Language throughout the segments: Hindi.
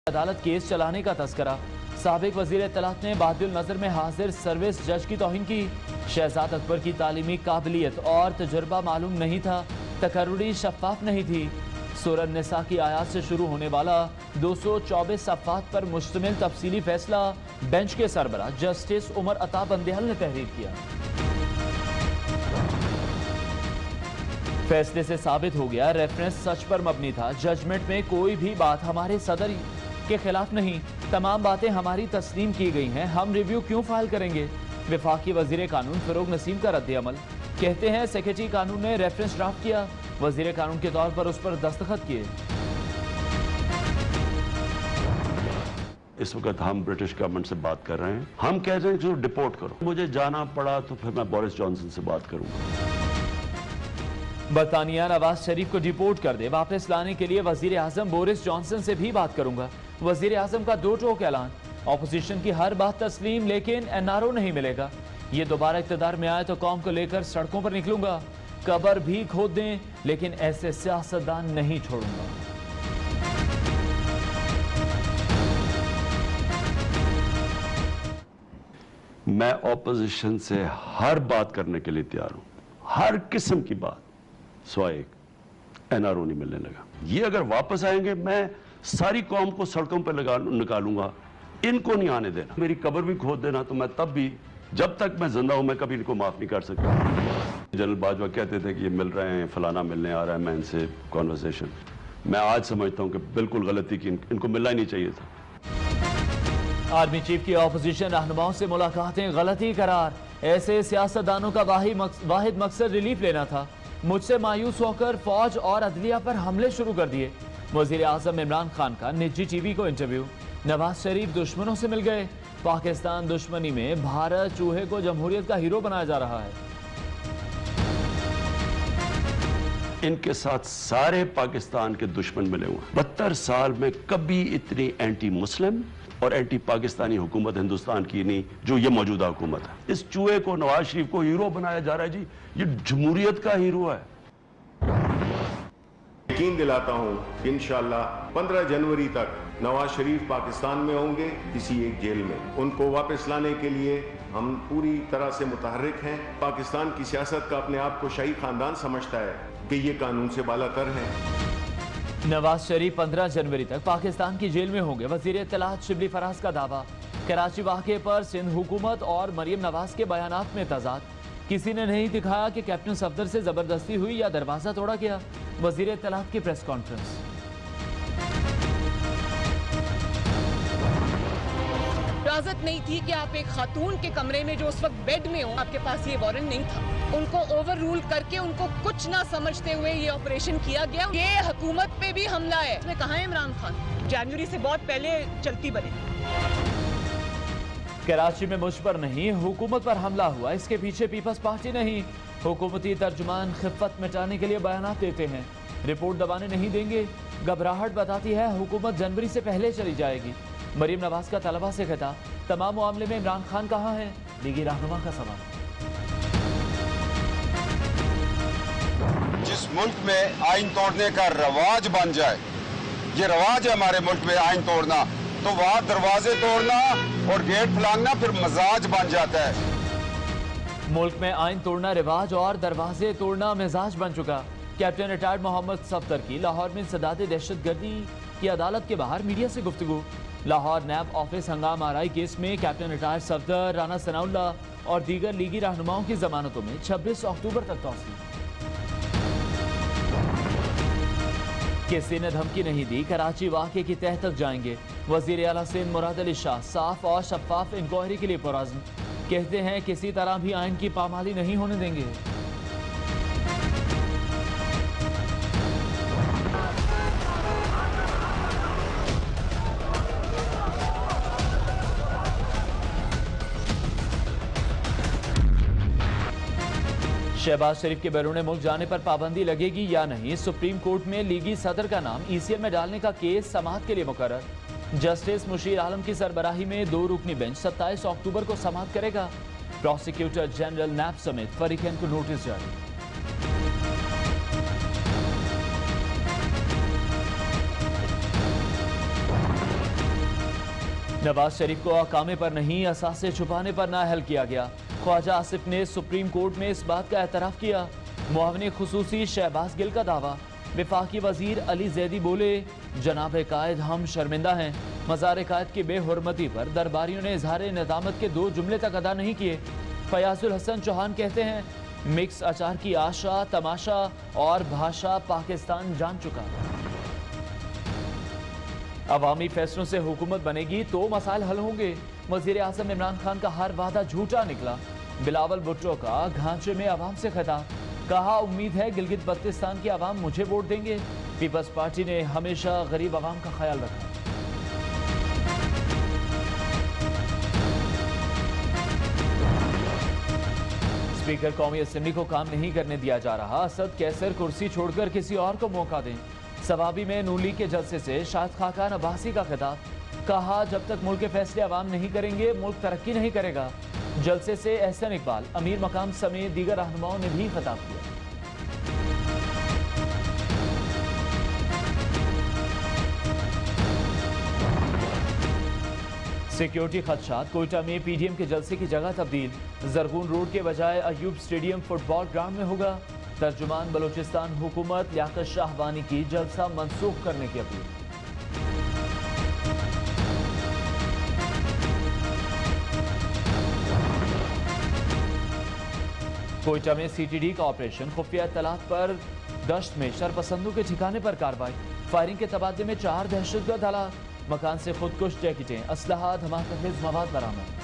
अदालत केस चलाने का तस्करा। साबिक वजीर इत्तलात ने बादिल नजर में हाजिर सर्विस जज की तौहीन की। शहजाद अकबर की तालीमी काबिलियत और तजुर्बा मालूम नहीं था, तकर्रुरी शफाफ नहीं थी। सूरह निसा की आयात से शुरू होने वाला 224 सफ़ात पर मुश्तमिल तफसीली फैसला बेंच के सरबरा जस्टिस उमर अता बंदेहल ने तहरीर किया। फैसले से साबित हो गया रेफरेंस सच पर मबनी था। जजमेंट में कोई भी बात हमारे सदर के खिलाफ नहीं, तमाम बातें हमारी तस्लीम की गई हैं। हम रिव्यू क्यों फाइल करेंगे? वफाकी वजीर कानून फरोग नसीम का रद्द अमल। कहते हैं सेक्रेटरी कानून ने रेफरेंस ड्राफ्ट किया, वजीर कानून के तौर पर उस पर दस्तखत किए। इस वक्त हम ब्रिटिश गवर्नमेंट से बात कर रहे हैं। हम कह रहे हैं जो डिपोर्ट करो। मुझे जाना पड़ा तो फिर मैं बोरिस जॉनसन से बात करूंगा। बरतानिया नवाज शरीफ को डिपोर्ट कर दे, वापस लाने के लिए वजीर आजम बोरिस जॉनसन से भी बात करूंगा। वजीर आजम का दो टोक ऐलान। ऑपोजिशन की हर बात तस्लीम, लेकिन एनआरओ नहीं मिलेगा। ये दोबारा इक़्तिदार में आए तो कौम को लेकर सड़कों पर निकलूंगा। कब्र भी खोद दें, लेकिन ऐसे सियासतदान नहीं छोड़ूंगा। मैं ऑपोजिशन से हर बात करने के लिए तैयार हूं, हर किस्म की बात, सिवाय एक एनआरओ नहीं मिलने लगा। ये अगर वापस आएंगे मैं सारी कौम को सड़कों पर निकालूंगा। इनको नहीं आने देना। मेरी कब्र भी खोद देना तो मैं तब भी, जब तक मैं जिंदा हूं, मैं कभी इनको माफ नहीं कर सकता। जनरल बाजवा कहते थे कि ये मिल रहे हैं, फलाना मिलने आ रहा है, मैं इनसे कॉन्वर्सेशन। मैं आज समझता हूं कि बिल्कुल गलती की, इनको मिलना ही नहीं चाहिए था। आर्मी चीफ की ऑपोजिशन रहनुमाओं से मुलाकातें गलती करार। ऐसे सियासतदानों का वाहिद मकसद रिलीफ लेना था। मुझसे मायूस होकर फौज और अदलिया पर हमले शुरू कर दिए। वजीर आजम इमरान खान का निजी टीवी को इंटरव्यू। नवाज शरीफ दुश्मनों से मिल गए। पाकिस्तान दुश्मनी में भारत चूहे को जमहूरियत का हीरो बनाया जा रहा है। इनके साथ सारे पाकिस्तान के दुश्मन मिले हुए हैं। 72 साल में कभी इतनी एंटी मुस्लिम और एंटी पाकिस्तानी हुकूमत हिंदुस्तान की नहीं जो ये मौजूदा हुकूमत है। इस चूहे को, नवाज शरीफ को हीरो बनाया जा रहा है। जी, ये जमहूरियत का हीरो है। यकीन दिलाता हूं कि इंशाअल्लाह 15 जनवरी तक नवाज शरीफ पाकिस्तान में होंगे, किसी एक जेल में। उनको वापस लाने के लिए हम पूरी तरह से मुतहर्रिक हैं। पाकिस्तान की सियासत का अपने आप को शाही खानदान समझता है कि ये कानून से बालातर है। नवाज शरीफ 15 जनवरी तक पाकिस्तान की जेल में होंगे। वजीर इत्तलात शिबली फराज का दावा। कराची वाक़े पर सिंध हुकूमत और मरियम नवाज के बयानात में तजाद। किसी ने नहीं दिखाया कि कैप्टन सफदर से जबरदस्ती हुई या दरवाजा तोड़ा गया। वजीर इत्तलात की प्रेस कॉन्फ्रेंस। इजाजत नहीं थी कि आप एक खातून के कमरे में जो उस वक्त बेड में हो, आपके पास ये वारंट नहीं था। उनको ओवर रूल करके, उनको कुछ ना समझते हुए ये ऑपरेशन किया गया। ये हुकूमत पे भी हमला है। इसमें कहाँ है इमरान खान? जनवरी से बहुत पहले चलती बने। कराची में मुझ पर नहीं, हुकूमत पर हमला हुआ। इसके पीछे पीपल्स पार्टी नहीं। हुकूमती तर्जुमान खिफ़त मिटाने के लिए बयानात देते हैं, रिपोर्ट दबाने नहीं देंगे। घबराहट बताती है हुकूमत जनवरी से पहले चली जाएगी। मरियम नवाज का तलबा से खिताब। तमाम मामले में इमरान खान कहाँ है? लीगी रहनुमा का सवाल। जिस मुल्क में आइन तोड़ने का रवाज बन जाए, ये रवाज है हमारे मुल्क में आइन तोड़ना, तो वहां दरवाजे तोड़ना और गेट फलांगना फिर मजाज बन जाता है। मुल्क में आइन तोड़ना रिवाज और दरवाजे तोड़ना मिजाज बन चुका। कैप्टन रिटायर्ड मोहम्मद सफदर की लाहौर में सदाते दहशतगर्दी की अदालत के बाहर मीडिया से गुफ्तगू। लाहौर नैब ऑफिस हंगामा आराई केस में कैप्टन रिटायर्ड सफदर, राना सनाउल्लाह और दीगर लीगी रहनुमाओं की जमानतों में 26 अक्टूबर तक तौसील। किसी ने धमकी नहीं दी, कराची वाक़े की तह तक जाएंगे। वजीर आला सिंध मुराद अली शाह साफ और शफाफ इंक्वायरी के लिए पुरअज़्म। कहते हैं किसी तरह भी आइन की पामाली नहीं होने देंगे। शहबाज शरीफ के बैरून मुल्क जाने पर पाबंदी लगेगी या नहीं? सुप्रीम कोर्ट में लीगी सदर का नाम ईसीएल में डालने का केस समाअत के लिए मुकर्रर। जस्टिस मुशीर आलम की सरबराही में 2 रुकनी बेंच 27 अक्टूबर को समाअत करेगा। प्रोसिक्यूटर जनरल नैब समेत फरीकैन को नोटिस जारी। नवाज शरीफ को अकामे पर नहीं, असासे छुपाने पर नाअहल किया गया। ख्वाजा आसिफ ने सुप्रीम कोर्ट में इस बात का एतराफ़ किया। मुआविन खुसूसी शहबाज गिल का दावा। वफाकी वजीर अली जैदी बोले, जनाब कायद हम शर्मिंदा हैं। मज़ार कायद की बेहुरमती पर दरबारियों ने इजहार नदामत के 2 जुमले तक अदा नहीं किए। फयाजुल हसन चौहान कहते हैं, मिक्स अचार की आशा, तमाशा और भाषा पाकिस्तान जान चुका। अवामी फैसलों से हुकूमत बनेगी तो मसाइल हल होंगे। वजीर आज़म इमरान खान का हर वादा झूठा निकला। बिलावल भुट्टो का घांचे में अवाम से खिताब। कहा, उम्मीद है गिलगित बल्तिस्तान के अवाम मुझे वोट देंगे। पीपल्स पार्टी ने हमेशा गरीब अवाम का ख्याल रखा। स्पीकर कौमी असेंबली को काम नहीं करने दिया जा रहा। असद कैसर कुर्सी छोड़कर किसी और को मौका दें। सवाबी में नून लीग के जलसे से शाहिद खाकान अब्बासी का खिताब। कहा, जब तक मुल्क के फैसले अवाम नहीं करेंगे मुल्क तरक्की नहीं करेगा। जलसे से एहसन इकबाल, अमीर मकाम समेत दीगर रहनुमाओं ने भी खिताब किया। सिक्योरिटी खदशात। कोयटा में पीडीएम के जलसे की जगह तब्दील। जरगून रोड के बजाय अयूब स्टेडियम फुटबॉल ग्राउंड में होगा। तर्जुमान बलोचिस्तान हुकूमत लियाकत शाहवानी की जलसा मंसूख करने की अपील। कोयटा में सीटीडी का ऑपरेशन। खुफिया इत्तलात पर गश्त में शरपसंदों के ठिकाने पर कार्रवाई। फायरिंग के तबादले में 4 दहशतगर्द हलाक। मकान से खुदकुश जैकेटें, असलहा, धमाकेखेज मवाद बरामद।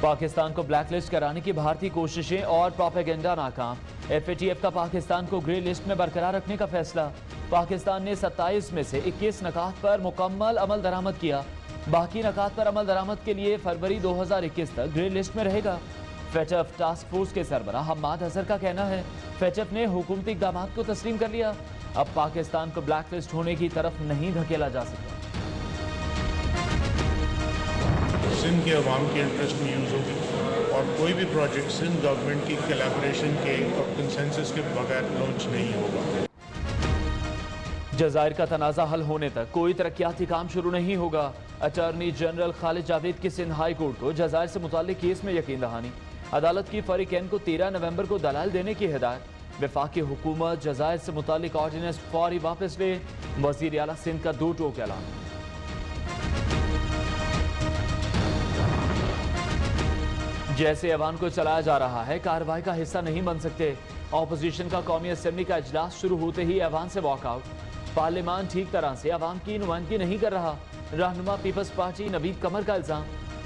पाकिस्तान को ब्लैकलिस्ट कराने की भारतीय कोशिशें और प्रोपेगेंडा नाकाम। एफएटीएफ का पाकिस्तान को ग्रे लिस्ट में बरकरार रखने का फैसला। पाकिस्तान ने 27 में से 21 नकात पर मुकम्मल अमल दरामद किया। बाकी नकात पर अमल दरामद के लिए फरवरी 2021 तक ग्रे लिस्ट में रहेगा। फेटफ टास्क फोर्स के सरबराह हम्माद अजहर का कहना है, फेटफ ने हुकूमती इक़दाम को तस्लीम कर लिया। अब पाकिस्तान को ब्लैक लिस्ट होने की तरफ नहीं धकेला जा सकता। सिंध के अवाम के इंटरेस्ट में यूज़ होगी और कोई भी प्रोजेक्ट सिंध गवर्नमेंट की कोलैबोरेशन के और कंसेंसस के बगैर लॉन्च नहीं होगा। जज़ायर का तनाज़ा हल होने तक कोई तरक्याती काम शुरू नहीं होगा। अटॉर्नी जनरल खालिद जावेद की सिंध हाई कोर्ट को जज़ायर से मुताल्लिक केस में यकीन दहानी। अदालत की फरीकैन को 13 नवंबर को दलाल देने की हिदायत। वफाकी हुकूमत जज़ायर से मुताल्लिक ऑर्डिनेंस फौरी वापस ले। वज़ीर आला सिंध का 2 टोक ऐलान। जैसे ऐवान को चलाया जा रहा है, कार्रवाई का हिस्सा नहीं बन सकते। ऑपोजिशन का कौमी असेंबली का इजलास शुरू होते ही ऐवान से वॉकआउट। पार्लियामान ठीक तरह से अवाम की नुमाइंदगी नहीं कर रहा। रहनुमा पीपल्स पार्टी नवीद कमर का इल्जाम।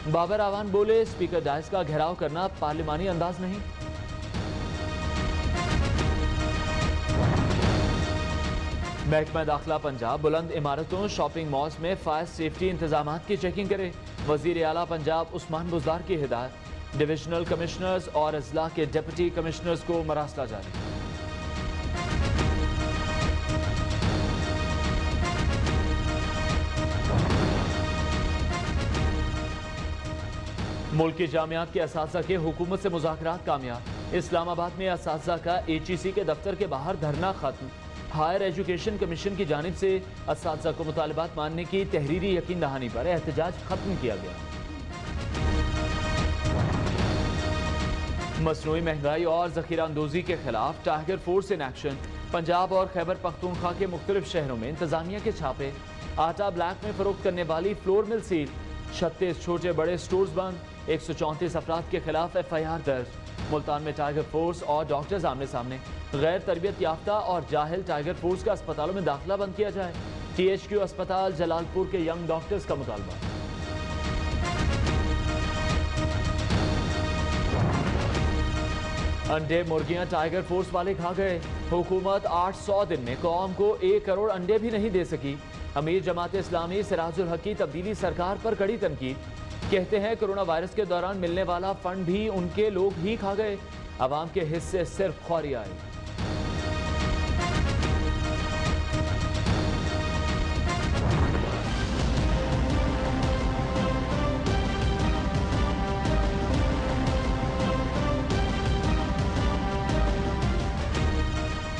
बाबर आवान बोले, स्पीकर डायस का घेराव करना पार्लिमानी अंदाज नहीं। महकमा दाखिला पंजाब बुलंद इमारतों, शॉपिंग मॉल्स में फायर सेफ्टी इंतजाम की चेकिंग करे। वजीर आला पंजाब उस्मान बुज़दार की हिदायत। डिविजनल कमिश्नर्स और अजला के डिप्टी कमिश्नर्स को मरासला जारी। मुल्क की जामियात के असातिज़ा के हुकूमत से मुज़ाकरात कामयाब। इस्लामाबाद में असातिज़ा का HEC के दफ्तर के बाहर धरना खत्म। हायर एजुकेशन कमीशन की जानिब से असातिज़ा को मुतालिबात मानने की तहरीरी यकीन दहानी पर एहतजाज खत्म किया गया। मसनूई महंगाई और ज़ख़ीरा अंदोज़ी के खिलाफ tiger force in action. Punjab और खैबर पख्तूनख्वा के मुख्तलिफ शहरों में इंतजामिया के छापे। आटा ब्लैक में फरोख्त करने वाली फ्लोर मिल सील। 36 छोटे बड़े स्टोर्स बंद। 134 अफराद के खिलाफ FIR दर्ज। मुल्तान में टाइगर फोर्स और डॉक्टर्स आमने सामने। गैर तरबियत याफ्ता और जाहिल टाइगर फोर्स का अस्पतालों में दाखिला बंद किया जाए। THQ अस्पताल जलालपुर के यंग डॉक्टर्स का मुतालबा। अंडे मुर्गियां टाइगर फोर्स वाले खा गए। हुकूमत 800 दिन में कौम को 1 करोड़ अंडे भी नहीं दे सकी। अमीर जमात इस्लामी सिराजुल हक की तब्दीली सरकार पर कड़ी तनकीद। कहते हैं कोरोना वायरस के दौरान मिलने वाला फंड भी उनके लोग ही खा गए। अवाम के हिस्से सिर्फ ख्वारी आए।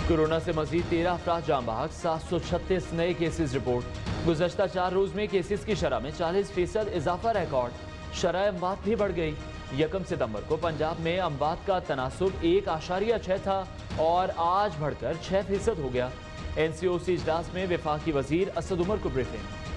कोरोना से मजीद 13 अफराद जाम बहक, 736 नए केसेस रिपोर्ट। गुज़श्ता 4 रोज में केसेस की शरह में 40% इजाफा रिकॉर्ड। शरह अमवात भी बढ़ गई। 1 सितंबर को पंजाब में अमवात का तनासुब 1.6 था और आज बढ़कर 6% हो गया। NCOC इजलास में वफाकी वजीर असद उमर को ब्रीफिंग।